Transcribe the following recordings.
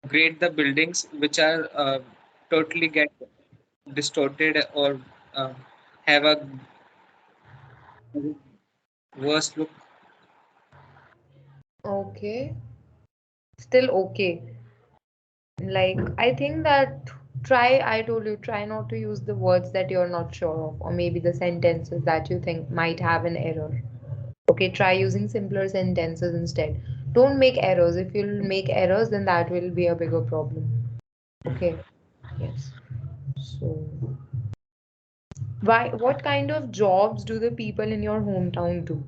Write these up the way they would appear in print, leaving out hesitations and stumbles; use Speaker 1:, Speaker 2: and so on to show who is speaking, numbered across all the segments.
Speaker 1: grade the buildings which are totally get distorted or uh, have a worse look.
Speaker 2: Okay, still okay. Like, I think that I told you, try not to use the words that you're not sure of, or maybe the sentences that you think might have an error. Okay, try using simpler sentences instead. Don't make errors. If you'll make errors, then that will be a bigger problem. Okay, yes. So, what kind of jobs do the people in your hometown do?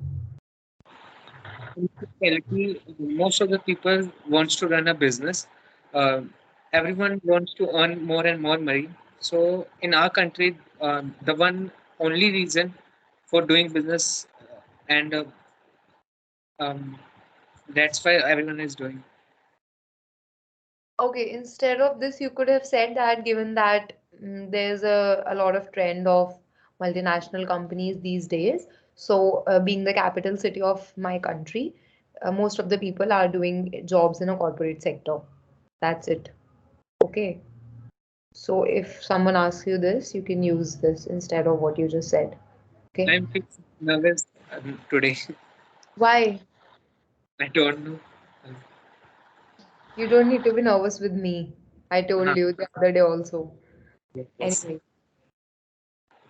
Speaker 1: In reality, most of the people wants to run a business. Uh, Everyone wants to earn more and more money. So in our country, the one only reason for doing business, and um, that's why everyone is doing.
Speaker 2: Okay, instead of this, you could have said that given that there's a lot of trend of multinational companies these days. So, being the capital city of my country, most of the people are doing jobs in a corporate sector. That's it. Okay. So, if someone asks you this, you can use this instead of what you just said. Okay.
Speaker 1: I'm fixed nervous today.
Speaker 2: Why?
Speaker 1: I don't know. Um,
Speaker 2: You don't need to be nervous with me. I told
Speaker 1: uh,
Speaker 2: you the other day also.
Speaker 1: yes.
Speaker 2: Anyway,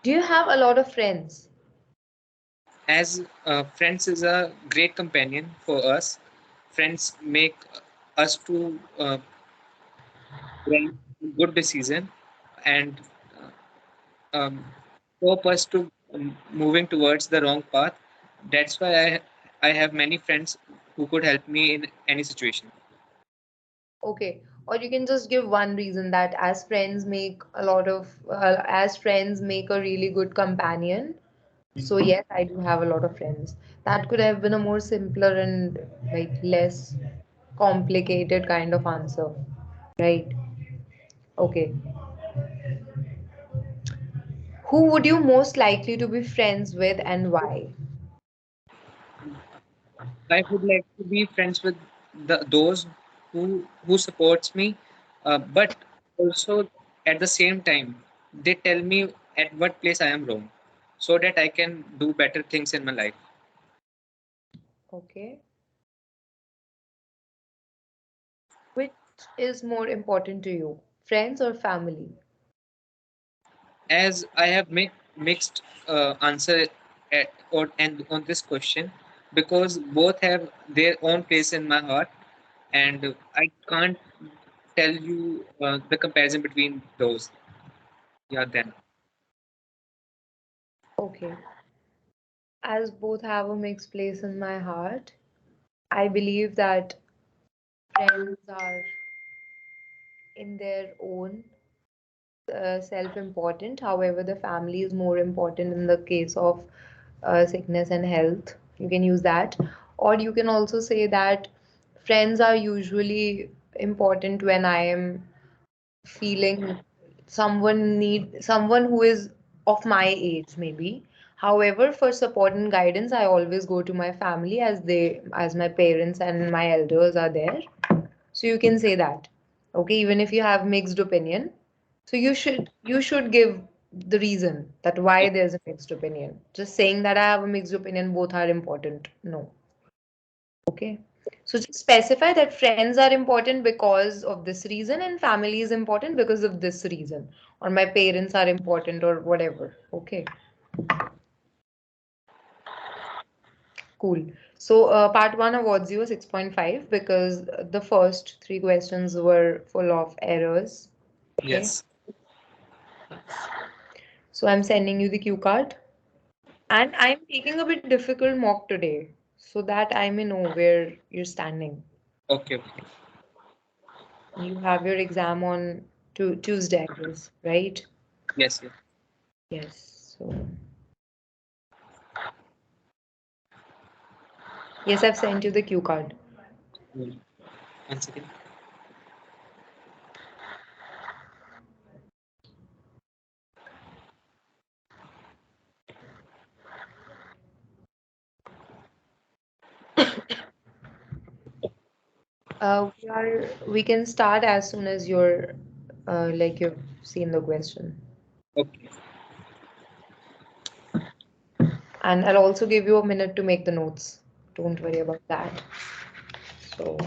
Speaker 2: do you have a lot of friends?
Speaker 1: As friends is a great companion for us. Friends make us to make good decision and um, hope us to moving towards the wrong path. That's why I have many friends who could help me in any situation.
Speaker 2: Okay, or you can just give one reason that as friends make a really good companion. So yes, I do have a lot of friends. That could have been a more simpler and like less complicated kind of answer, right? Okay. Who would you most likely to be friends with and why?
Speaker 1: I would like to be friends with those who supports me, but also at the same time they tell me at what place I am wrong, so that I can do better things in my life.
Speaker 2: Okay. Which is more important to you, friends or family?
Speaker 1: As I have mixed answer and on this question, because both have their own place in my heart, and I can't tell you the comparison between those. Yeah, then.
Speaker 2: Okay. As both have a mixed place in my heart, I believe that friends are in their own self-important. However, the family is more important in the case of sickness and health. You can use that. Or you can also say that friends are usually important when I am feeling someone who is of my age maybe. However, for support and guidance, I always go to my family as my parents and my elders are there. So you can say that. Okay, even if you have mixed opinion. So you should give the reason that why there's a mixed opinion. Just saying that I have a mixed opinion, both are important. No. Okay. So just specify that friends are important because of this reason and family is important because of this reason. Or my parents are important or whatever. Okay. Cool. So part one awards you a 6.5 because the first three questions were full of errors. Okay.
Speaker 1: Yes.
Speaker 2: So I'm sending you the cue card. And I'm taking a bit difficult mock today so that I may know where you're standing.
Speaker 1: Okay. Okay.
Speaker 2: You have your exam on Tuesday, I guess, right?
Speaker 1: Yes. Yes.
Speaker 2: Yes. So, yes, I've sent you the cue card.
Speaker 1: Mm. One second.
Speaker 2: We can start as soon as you've seen the question.
Speaker 1: Okay.
Speaker 2: And I'll also give you a minute to make the notes. Don't worry about that. So,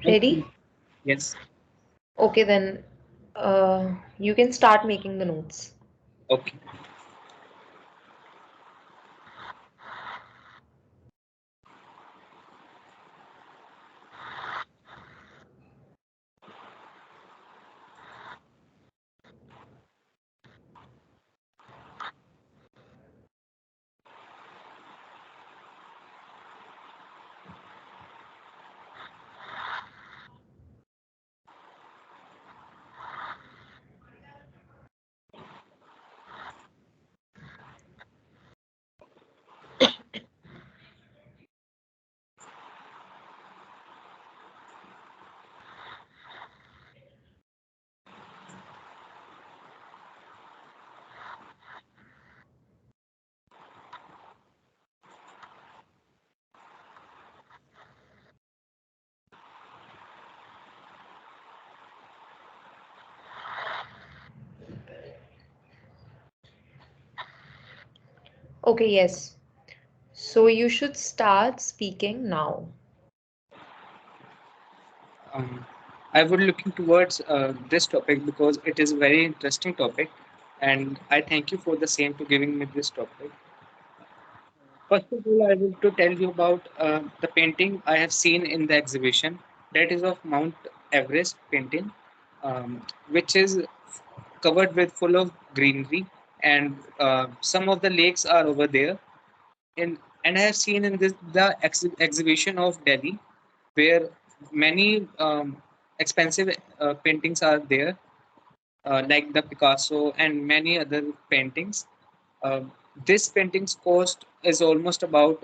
Speaker 1: Okay.
Speaker 2: ready?
Speaker 1: Yes.
Speaker 2: Okay, then you can start making the notes.
Speaker 1: Okay.
Speaker 2: Okay, yes. So you should start speaking now.
Speaker 1: Um, I would looking towards this topic because it is a very interesting topic, and I thank you for the same to giving me this topic. First of all, I want to tell you about the painting I have seen in the exhibition. That is of Mount Everest painting, which is covered with full of greenery, and some of the lakes are over there. And I have seen in this the exhibition of Delhi, where many expensive paintings are there, like the Picasso and many other paintings. Um, this painting's cost is almost about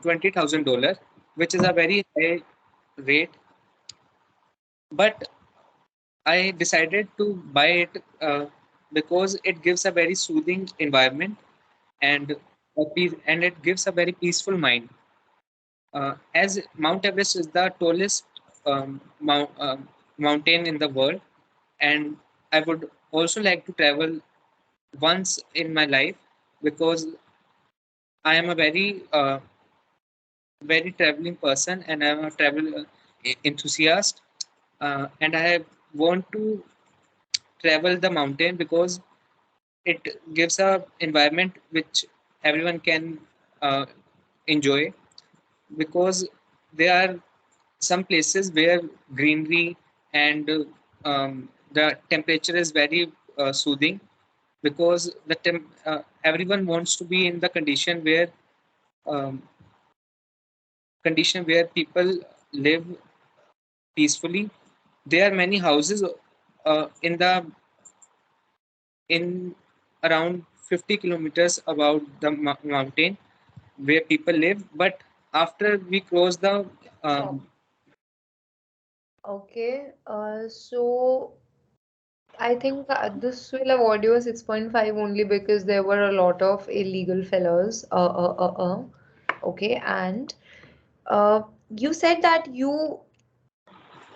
Speaker 1: $20,000, which is a very high rate. But I decided to buy it because it gives a very soothing environment and and it gives a very peaceful mind. As Mount Everest is the tallest mountain in the world, and I would also like to travel once in my life because I am a very traveling person and I am a travel enthusiast, and I want to travel the mountain because it gives a environment which everyone can uh, enjoy because there are some places where greenery and the temperature is very soothing because everyone wants to be in the um, condition where people live peacefully. There are many houses in around 50 kilometers about the mountain where people live, but after we cross the
Speaker 2: Stop.
Speaker 1: um,
Speaker 2: Okay, so I think this will avoid you a 6.5 only because there were a lot of illegal fellows. Okay, and uh, you said that you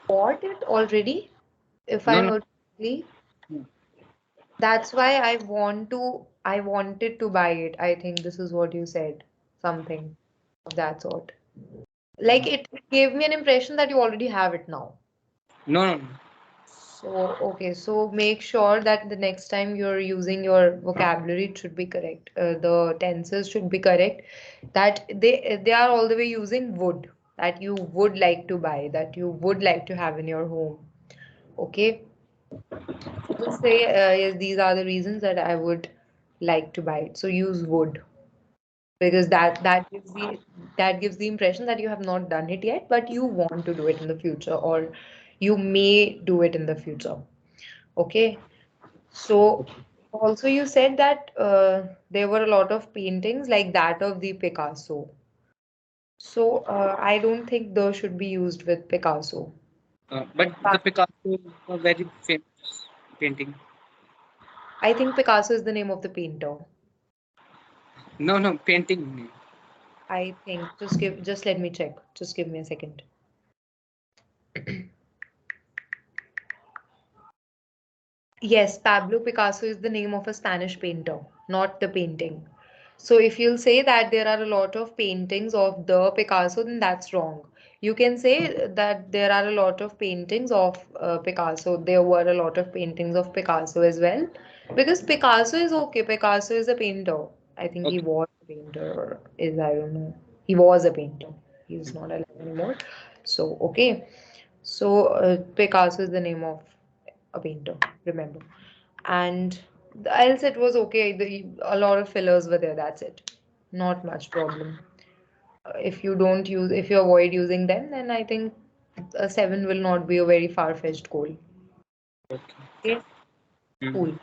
Speaker 2: bought it already, if I
Speaker 1: No, no,
Speaker 2: heard correctly.
Speaker 1: no.
Speaker 2: That's why I wanted to buy it. I think this is what you said. Something of that sort. Like it gave me an impression that you already have it now.
Speaker 1: No, no, no.
Speaker 2: So, okay, so make sure that the next time you're using your vocabulary, it should be correct. The tenses should be correct. That they are all the way using would, that you would like to buy, that you would like to have in your home. Okay, so just say yes, these are the reasons that I would like to buy it. So use would because that gives the impression that you have not done it yet, but you want to do it in the future, or you may do it in the future. Okay. So also you said that there were a lot of paintings like that of the Picasso. So I don't think those should be used with Picasso.
Speaker 1: But the Picasso is a very famous painting.
Speaker 2: I think Picasso is the name of the painter.
Speaker 1: No, no, painting.
Speaker 2: I think just let me check. Just give me a second. Yes, Pablo Picasso is the name of a Spanish painter, not the painting. So if you'll say that there are a lot of paintings of the Picasso, then that's wrong. You can say that there are a lot of paintings of Picasso. There were a lot of paintings of Picasso as well. Because Picasso is okay. Picasso is a painter. I think he
Speaker 1: Okay.
Speaker 2: was a painter, or is, I don't know. He was a painter. He's not alive anymore. So, okay. So, Picasso is the name of a painter, remember. And else it was okay. A lot of fillers were there. That's it. Not much problem. If you avoid using them, then I think a 7 will not be a very far-fetched goal.
Speaker 1: Okay.
Speaker 2: Okay,
Speaker 1: Mm.
Speaker 2: cool.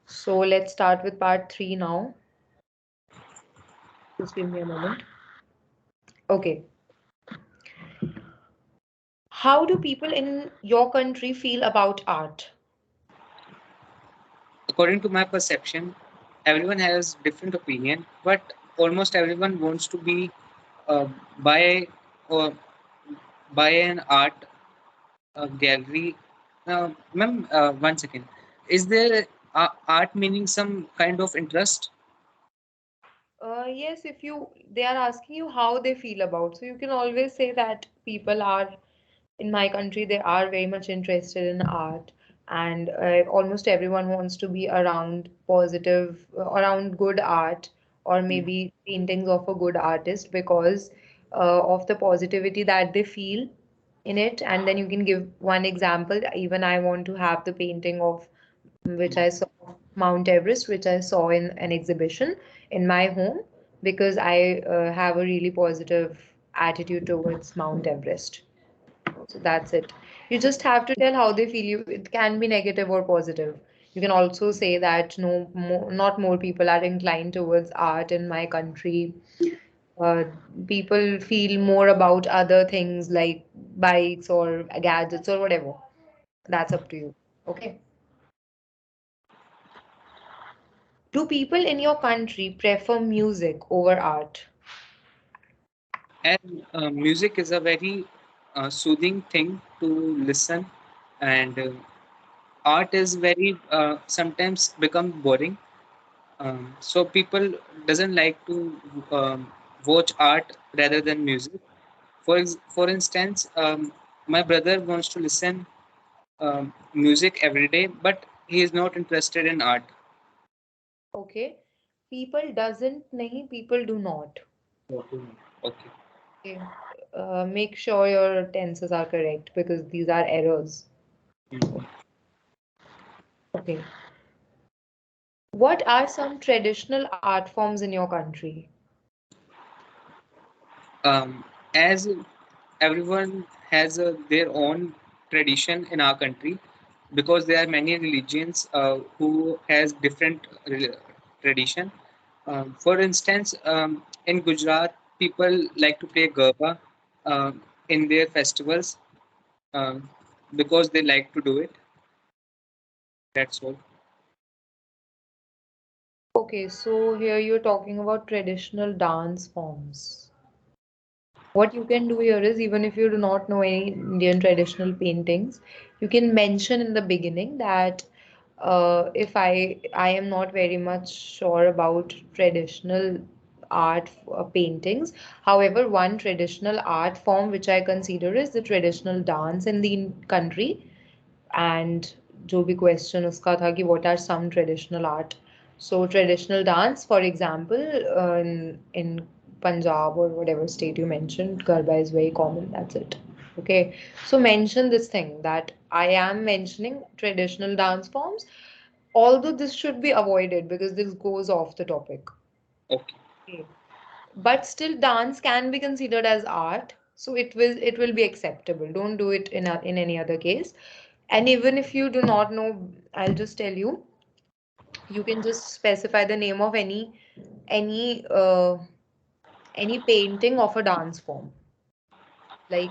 Speaker 2: So let's start with part 3 now. Just give me a moment. Okay. How do people in your country feel about art?
Speaker 1: According to my perception, everyone has different opinion, but almost everyone wants to be uh, buy or buy an art gallery. Ma'am, one second. Is there art meaning some kind of interest?
Speaker 2: Yes, if you they are asking you how they feel about, so you can always say that people are in my country, they are very much interested in art, and almost everyone wants to be around positive, around good art, or
Speaker 1: Mm.
Speaker 2: maybe paintings of a good artist because of the positivity that they feel in it. And then you can give one example. Even I want to have the painting of which I saw Mount Everest, which I saw in an exhibition in my home because I have a really positive attitude towards Mount Everest. So that's it. You just have to tell how they feel. It can be negative or positive. You can also say that no, not more people are inclined towards art in my country. Uh, People feel more about other things like bikes or gadgets or whatever. That's up to you. Okay. Do people in your country prefer music over art?
Speaker 1: And music is a very soothing thing to listen, and art is very sometimes become boring. So people doesn't like to watch art rather than music. For instance, my brother wants to listen music every day, but he is not interested in art.
Speaker 2: Okay. People doesn't nahi, people do not.
Speaker 1: Okay.
Speaker 2: Okay. Make sure your tenses are correct because these are errors.
Speaker 1: Mm.
Speaker 2: Okay. What are some traditional art forms in your country?
Speaker 1: As everyone has their own tradition in our country, because there are many religions who has different tradition. For instance, in Gujarat, people like to play garba uh, in their festivals, um, because they like to do it. That's all.
Speaker 2: Okay, so here you're talking about traditional dance forms. What you can do here is, even if you do not know any Indian traditional paintings, you can mention in the beginning that if I am not very much sure about traditional art paintings. However, one traditional art form which I consider is the traditional dance in the country, and जो भी question उसका था कि what are some traditional art. So traditional dance, for example, in Punjab or whatever state you mentioned, Garba is very common. That's it. Okay. So mention this thing that I am mentioning traditional dance forms, although this should be avoided because this goes off the topic.
Speaker 1: Okay.
Speaker 2: Okay. But still, dance can be considered as art, so it will be acceptable. Don't do it in any other case. And even if you do not know, I'll just tell you, you can just specify the name of any any painting of a dance form. Like,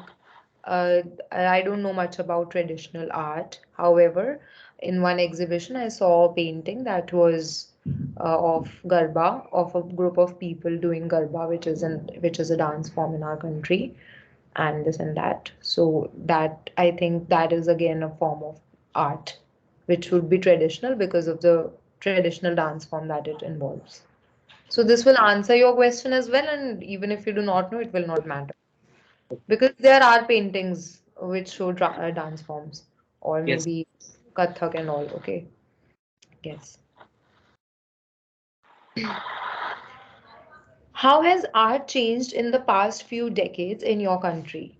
Speaker 2: uh, I don't know much about traditional art. However, in one exhibition, I saw a painting that was of Garba, of a group of people doing Garba, which is a dance form in our country, and this and that. So that I think that is again a form of art, which would be traditional because of the traditional dance form that it involves. So this will answer your question as well, and even if you do not know, it will not matter. Because there are paintings which show dance forms or
Speaker 1: Yes.
Speaker 2: maybe Kathak and all. Okay. Yes. How has art changed in the past few decades in your country?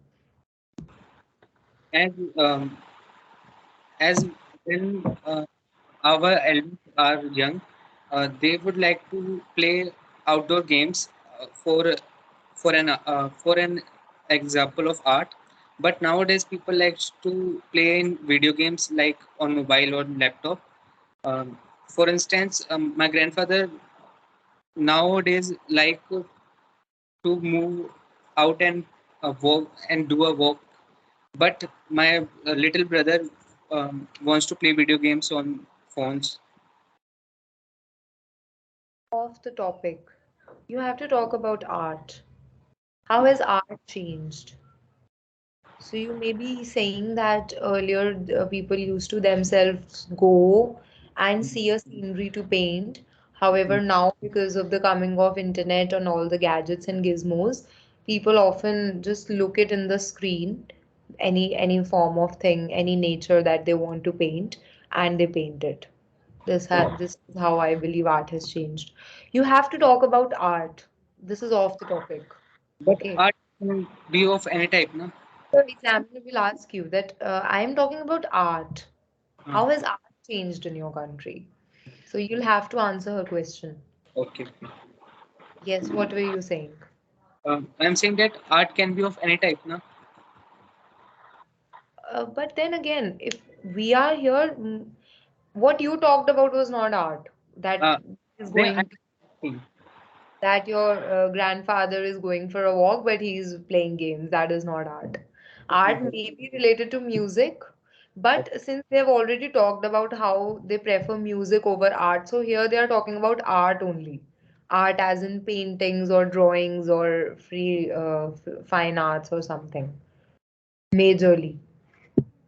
Speaker 1: As as when our elders are young, they would like to play outdoor games for an example of art. But nowadays, people like to play in video games like on mobile or laptop. For instance, my grandfather nowadays like to move out and walk and do a walk. But my little brother wants to play video games on phones.
Speaker 2: Off the topic, you have to talk about art. How has art changed? So you may be saying that earlier people used to themselves go and see a scenery to paint. However, now because of the coming of internet and all the gadgets and gizmos, people often just look it in the screen, any form of thing, any nature that they want to paint, and they paint it. This is how I believe art has changed. You have to talk about art. This is off the topic.
Speaker 1: But
Speaker 2: Okay.
Speaker 1: art can be of any type, no?
Speaker 2: So examiner will ask you that I am talking about art.
Speaker 1: Uh,
Speaker 2: How has art changed in your country? So you'll have to answer her question.
Speaker 1: okay, okay.
Speaker 2: Yes, what were you saying?
Speaker 1: I'm saying that art can be of any type, no?
Speaker 2: But then again, if we are here, what you talked about was not art. That
Speaker 1: Uh,
Speaker 2: is
Speaker 1: then I
Speaker 2: going that your grandfather is going for a walk, but he's playing games. That is not art. Art may be related to music, but since they have already talked about how they prefer music over art, so here they are talking about art only. Art as in paintings or drawings or free fine arts or something, majorly.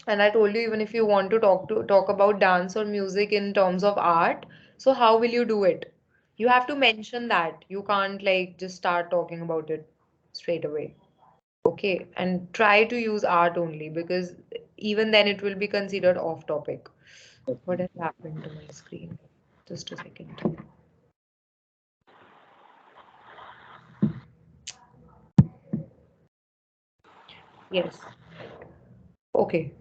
Speaker 2: And I told you, even if you want to talk about dance or music in terms of art, so how will you do it? You have to mention that. You can't like just start talking about it straight away. Okay, and try to use art only because even then it will be considered off topic. What has happened to my screen? Just a second. Yes. Okay.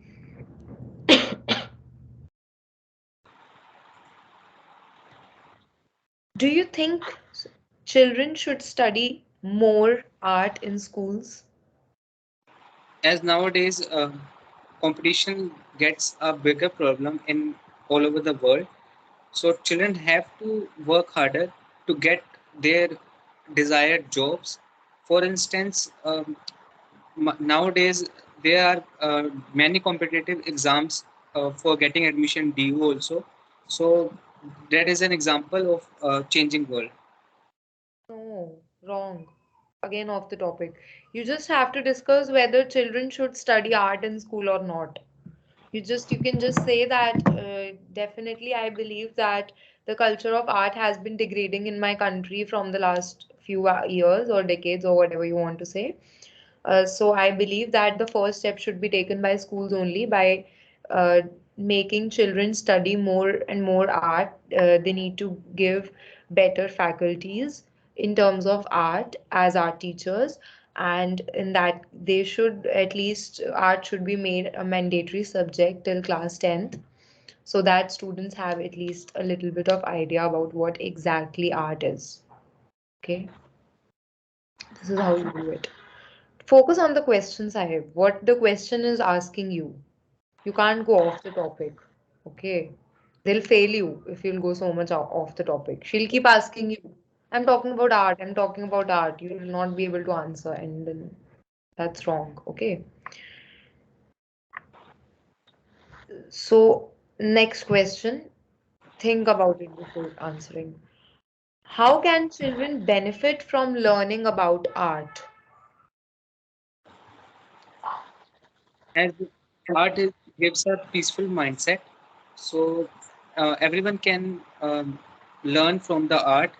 Speaker 2: Do you think children should study more art in schools?
Speaker 1: as nowadays competition gets a bigger problem in all over the world. So children have to work harder to get their desired jobs. For instance, nowadays there are many competitive exams for getting admission DU also. So that is an example of changing world.
Speaker 2: No, wrong. Again, off the topic. You just have to discuss whether children should study art in school or not. You can just say that definitely I believe that the culture of art has been degrading in my country from the last few years or decades or whatever you want to say. So I believe that the first step should be taken by schools only by uh, making children study more and more art. They need to give better faculties in terms of art as art teachers, and in that they should at least art should be made a mandatory subject till class 10th, so that students have at least a little bit of idea about what exactly art is. Okay, this is how you do it. Focus on the question, Sahib. What the question is asking you. You can't go off the topic. Okay. They'll fail you if you'll go so much off the topic. She'll keep asking you, I'm talking about art, I'm talking about art. You will not be able to answer, and then that's wrong. Okay. So, next question. Think about it before answering. How can children benefit from learning about art?
Speaker 1: As art gives a peaceful mindset, so everyone can learn from the art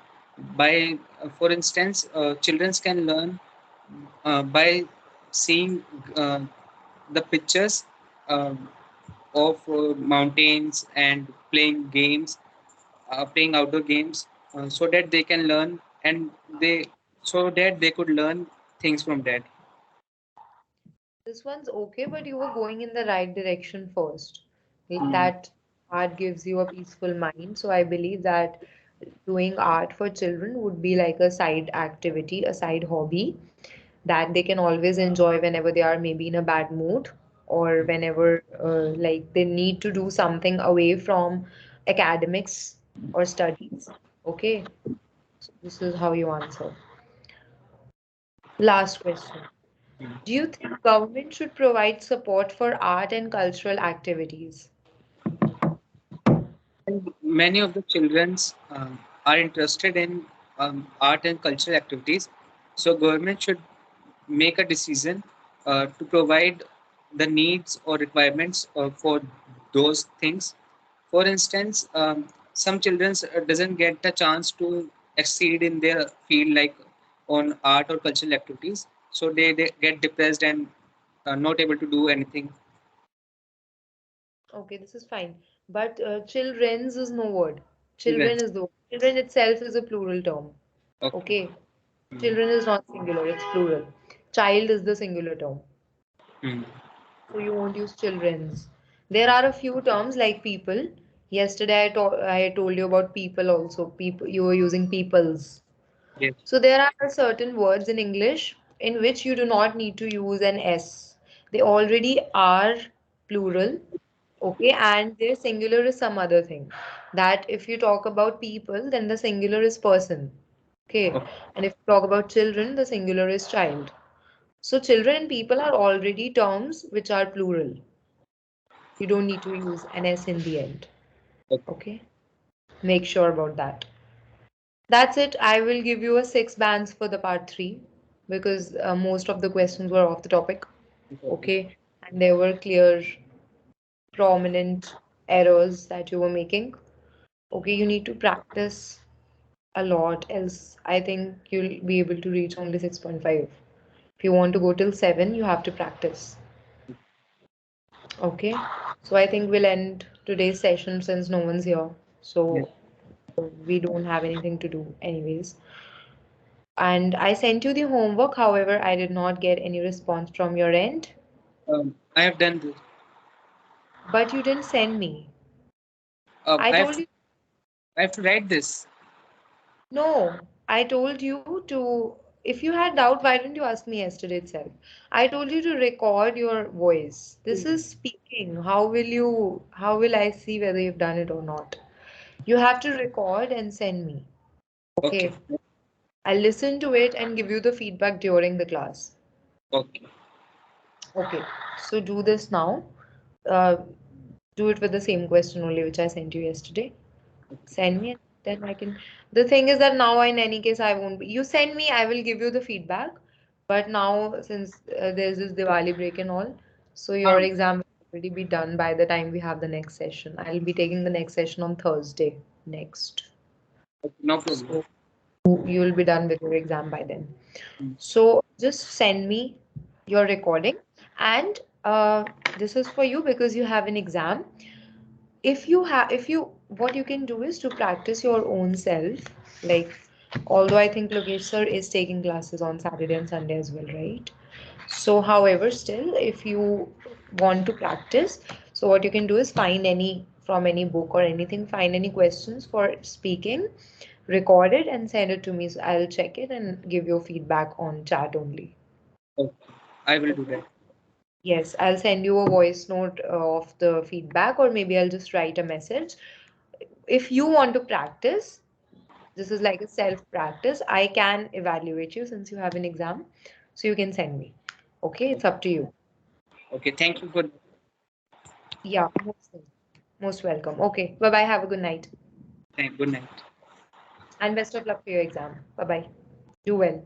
Speaker 1: by, for instance, children can learn by seeing uh, the pictures um of mountains and playing outdoor games, so that they can learn, and they so that they could learn things from that.
Speaker 2: This one's okay, but you were going in the right direction first.
Speaker 1: Mm.
Speaker 2: That art gives you a peaceful mind. So I believe that doing art for children would be like a side activity, a side hobby that they can always enjoy whenever they are maybe in a bad mood or whenever like they need to do something away from academics or studies. Okay, so this is how you answer. Last question. Do you think government should provide support for art and cultural activities?
Speaker 1: And many of the childrens are interested in art and cultural activities, so government should make a decision to provide the needs or requirements for those things. For instance, some children doesn't get the chance to exceed in their field, like on art or cultural activities, so they get depressed and not able to do anything.
Speaker 2: Okay, this is fine. But children's is no word.
Speaker 1: Children.
Speaker 2: Children is the word. Children itself is a plural term.
Speaker 1: Okay.
Speaker 2: Okay.
Speaker 1: Mm.
Speaker 2: Children is not singular, it's plural. Child is the singular term.
Speaker 1: Mm.
Speaker 2: So you won't use children's. There are a few terms like people. Yesterday I told you about people also. People you were using peoples.
Speaker 1: Yes.
Speaker 2: So there are certain words in English in which you do not need to use an S. They already are plural, okay, and their singular is some other thing. That if you talk about people, then the singular is person, okay,
Speaker 1: Okay.
Speaker 2: and if you talk about children, the singular is child. So children and people are already terms which are plural. You don't need to use an S in the end,
Speaker 1: Okay.
Speaker 2: okay? Make sure about that. That's it. I will give you a six bands for the part three because most of the questions were off the topic.
Speaker 1: Okay.
Speaker 2: Okay. And there were clear, prominent errors that you were making. Okay. You need to practice a lot, else I think you'll be able to reach only 6.5. If you want to go till 7, you have to practice. Okay. So I think we'll end today's session since no one's here.
Speaker 1: Yes.
Speaker 2: So we don't have anything to do, anyways. And I sent you the homework, however, I did not get any response from your end.
Speaker 1: I have done this.
Speaker 2: But you didn't send me.
Speaker 1: Uh,
Speaker 2: I
Speaker 1: I have
Speaker 2: told
Speaker 1: to,
Speaker 2: you,
Speaker 1: I have to write this.
Speaker 2: no, I told you to, if you had doubt, why didn't you ask me yesterday itself? I told you to record your voice. This is speaking. How will I see whether you've done it or not? You have to record and send me.
Speaker 1: Okay.
Speaker 2: Okay. I'll listen to it and give you the feedback during the class.
Speaker 1: Okay.
Speaker 2: Okay. So do this now. Uh, Do it with the same question only which I sent you yesterday.
Speaker 1: Okay.
Speaker 2: Send me, and then I can. The thing is that now, in any case, I won't be. You send me, I will give you the feedback. But now, since there's this Diwali break and all, so your
Speaker 1: Um,
Speaker 2: exam will already be done by the time we have the next session. I'll be taking the next session on Thursday next.
Speaker 1: okay, no problem.
Speaker 2: So you'll be done with your exam by then.
Speaker 1: Mm.
Speaker 2: So just send me your recording, and this is for you because you have an exam. If you what you can do is to practice your own self, like, although I think Lokesh sir is taking classes on Saturday and Sunday as well, right? So however, still, if you want to practice, so what you can do is find any from any book or anything, find any questions for speaking, record it and send it to me, so I'll check it and give you feedback on chat only.
Speaker 1: Okay, I will do
Speaker 2: Okay.
Speaker 1: that.
Speaker 2: Yes, I'll send you a voice note of the feedback, or maybe I'll just write a message. If you want to practice, this is like a self practice. I can evaluate you since you have an exam, so you can send me. Okay, it's up to you.
Speaker 1: Okay, thank you for that.
Speaker 2: Yeah, most welcome. Okay, bye bye. Have a good night
Speaker 1: Thank, good night.
Speaker 2: and best of luck for your exam. Bye bye. Do well.